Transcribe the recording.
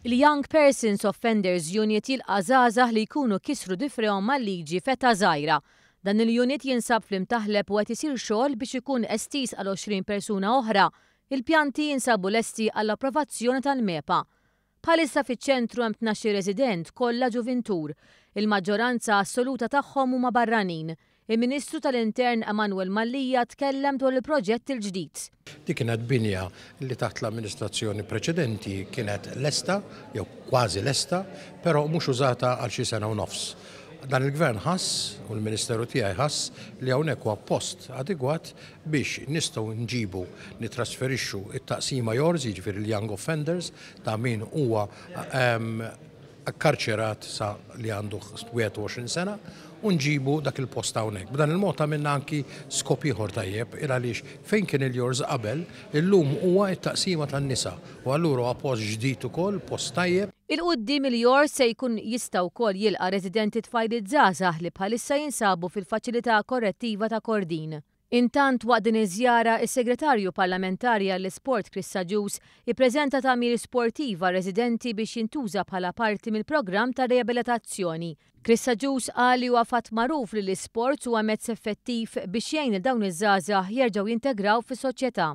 Il-Young Persons Offenders Unit jilqa' żgħażagħ li jkunu kisru difrehom mal-liġi feta żgħira. Dan il-unit jinsab fl-imtaħleb u qed isir xogħol biex ikun estis għal 20 persuna oħra. Il-pjanti jinsabu lesti għall-approvazzjoni tal-MEPA. Bħalissa fiċ-ċentru hemm 12 resident kollha ġuventur. Il-maġġoranza assoluta tagħhom huma barranin. Il-Ministru tal-Intern Emanuel Mallija tkellem dwar il-proġett il-ġdid. Dik kienet binja li taħt l-amministrazzjoni preċedenti kienet lesta, jew kważi lesta, però mhux użata għal xi sena u nofs. Dan il-Gvern ħass u l-Ministeru tiegħi ħass li hawnhekk huwa post adegwat biex nistgħu nġibu nitrasferixxu it-taqsima jorż, jiġifieri l-Young Offenders ta' min huwa akkarċerat sa li għandu 21 sena u nġibu dak il-post hawnhekk. B'dan il-mod għamilna anki skop ieħor tajjeb għaliex fejn kien il-jorż qabel, illum huwa t-taqsima tan-nisa u allura huwa post ġdid ukoll, post tajjeb. Il-qudiem il-jorż se jkun jista' wkoll jilqa' residenti tfajliet żgħażagħ li bħalissa jinsabu fil-faċilità korrettiva ta' Kordin. Intant waqt din iż-żjara is-Segretarju Parlamentari għall-Isport Chris Saġus ippreżenta tagħmir sportiva residenti biex jintuża bħala parti mill-programm ta' riabilitazzjoni. Chris Saġus qal li huwa fatt magħruf li l-isport huwa mezz effettiv biex jgħin il dawn iż-żgħażagħ jerġgħu jintegraw fis-soċjetà.